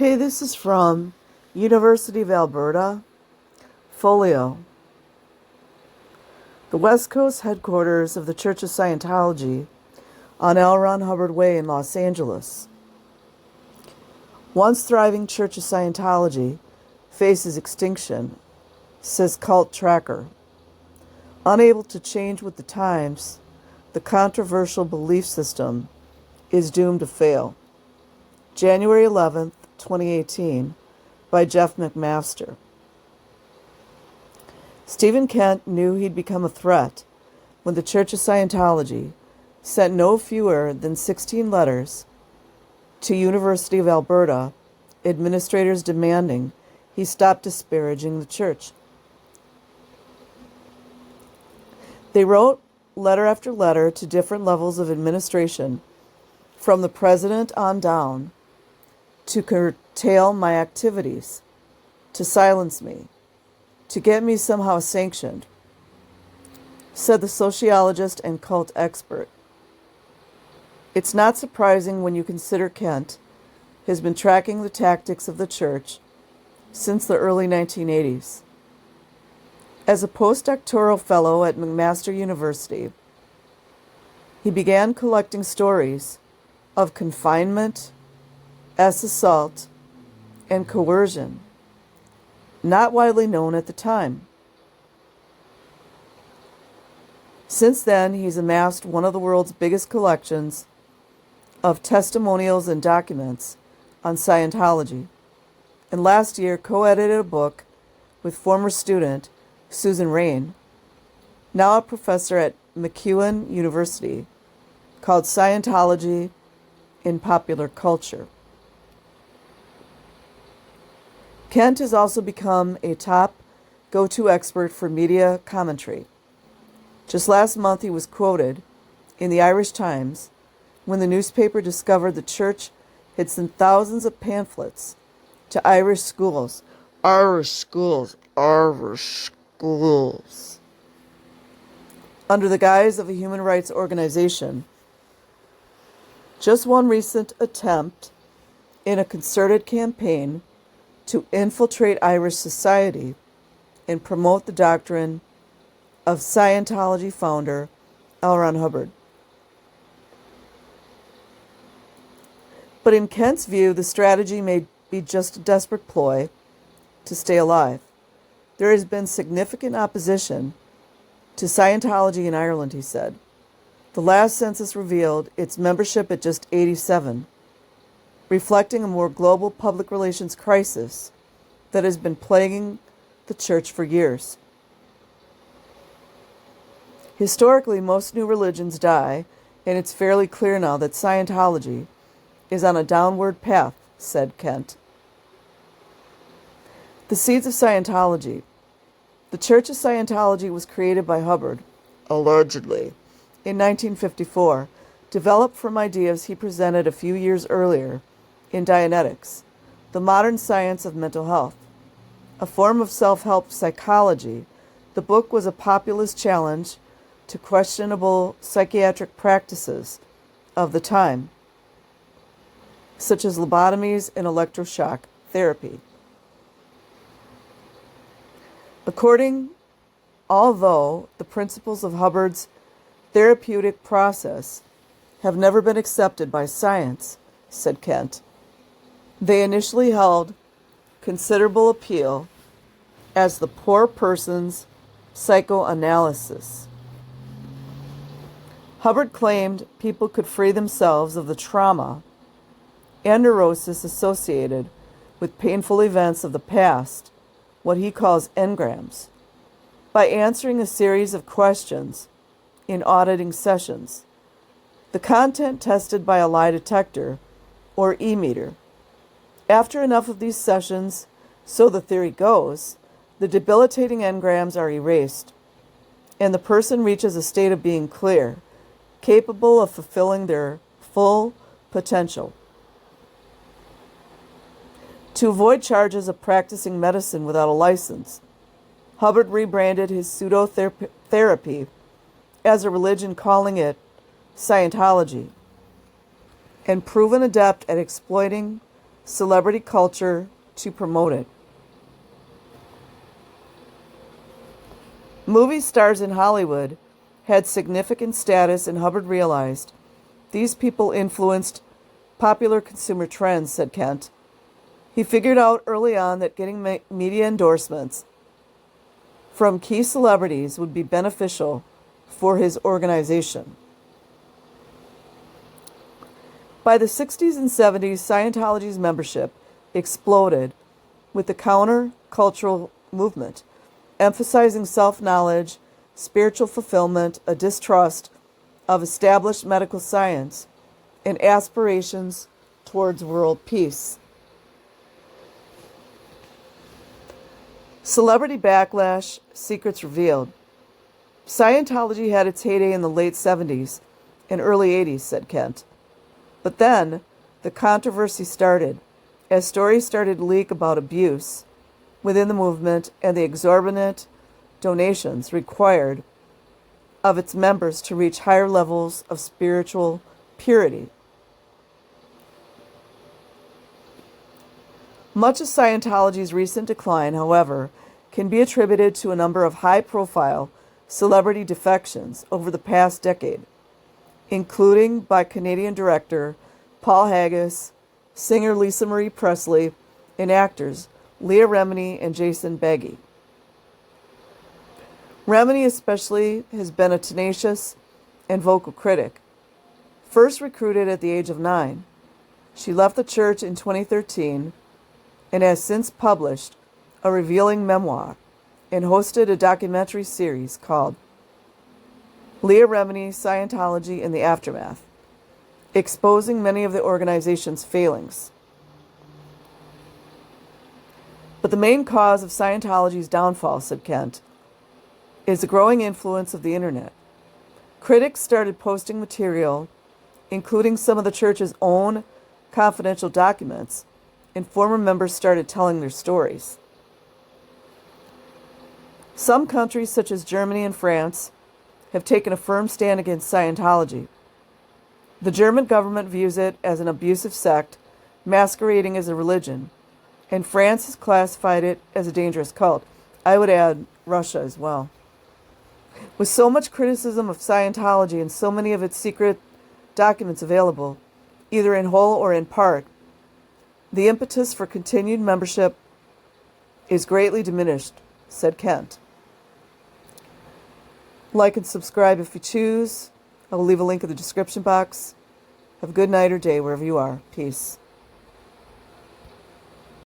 Okay, this is from University of Alberta, Folio. The West Coast headquarters of the Church of Scientology on L. Ron Hubbard Way in Los Angeles. Once thriving Church of Scientology faces extinction, says Cult Tracker. Unable to change with the times, the controversial belief system is doomed to fail. January 11th, 2018, by Jeff McMaster. Stephen Kent knew he'd become a threat when the Church of Scientology sent no fewer than 16 letters to University of Alberta administrators demanding he stop disparaging the church. They wrote letter after letter to different levels of administration, from the president on down, to curtail my activities, to silence me, to get me somehow sanctioned, said the sociologist and cult expert. It's not surprising when you consider Kent has been tracking the tactics of the church since the early 1980s. As a postdoctoral fellow at McMaster University, he began collecting stories of confinement, assault, and coercion, not widely known at the time. Since then, he's amassed one of the world's biggest collections of testimonials and documents on Scientology, and last year co-edited a book with former student Susan Rain, now a professor at McEwen University, called Scientology in Popular Culture. Kent has also become a top go-to expert for media commentary. Just last month, he was quoted in the Irish Times when the newspaper discovered the church had sent thousands of pamphlets to Irish schools. Under the guise of a human rights organization. Just one recent attempt in a concerted campaign to infiltrate Irish society and promote the doctrine of Scientology founder L. Ron Hubbard. But in Kent's view, the strategy may be just a desperate ploy to stay alive. There has been significant opposition to Scientology in Ireland, he said. The last census revealed its membership at just 87, reflecting a more global public relations crisis that has been plaguing the church for years. Historically, most new religions die, and it's fairly clear now that Scientology is on a downward path, said Kent. The seeds of Scientology. The Church of Scientology was created by Hubbard, allegedly, in 1954, developed from ideas he presented a few years earlier in Dianetics, the modern science of mental health. A form of self-help psychology, the book was a populist challenge to questionable psychiatric practices of the time, such as lobotomies and electroshock therapy. Although the principles of Hubbard's therapeutic process have never been accepted by science, said Kent, they initially held considerable appeal as the poor person's psychoanalysis. Hubbard claimed people could free themselves of the trauma and neurosis associated with painful events of the past, what he calls engrams, by answering a series of questions in auditing sessions, the content tested by a lie detector or e-meter. After enough of these sessions, so the theory goes, the debilitating engrams are erased, and the person reaches a state of being clear, capable of fulfilling their full potential. To avoid charges of practicing medicine without a license, Hubbard rebranded his pseudo-therapy as a religion, calling it Scientology, and proven adept at exploiting celebrity culture to promote it. Movie stars in Hollywood had significant status, and Hubbard realized these people influenced popular consumer trends, said Kent. He figured out early on that getting media endorsements from key celebrities would be beneficial for his organization. By the 60s and 70s, Scientology's membership exploded with the counter-cultural movement, emphasizing self-knowledge, spiritual fulfillment, a distrust of established medical science, and aspirations towards world peace. Celebrity backlash, secrets revealed. Scientology had its heyday in the late 70s and early 80s, said Kent. But then the controversy started as stories started to leak about abuse within the movement and the exorbitant donations required of its members to reach higher levels of spiritual purity. Much of Scientology's recent decline, however, can be attributed to a number of high-profile celebrity defections over the past decade, including by Canadian director Paul Haggis, singer Lisa Marie Presley, and actors Leah Remini and Jason Beghe. Remini especially has been a tenacious and vocal critic. First recruited at the age of 9, she left the church in 2013 and has since published a revealing memoir and hosted a documentary series called Leah Remini, Scientology in the Aftermath, exposing many of the organization's failings. But the main cause of Scientology's downfall, said Kent, is the growing influence of the internet. Critics started posting material, including some of the church's own confidential documents, and former members started telling their stories. Some countries, such as Germany and France, have taken a firm stand against Scientology. The German government views it as an abusive sect masquerading as a religion, and France has classified it as a dangerous cult. I would add Russia as well. With so much criticism of Scientology and so many of its secret documents available, either in whole or in part, the impetus for continued membership is greatly diminished, said Kent. Like and subscribe if you choose. I will leave a link in the description box. Have a good night or day wherever you are. Peace.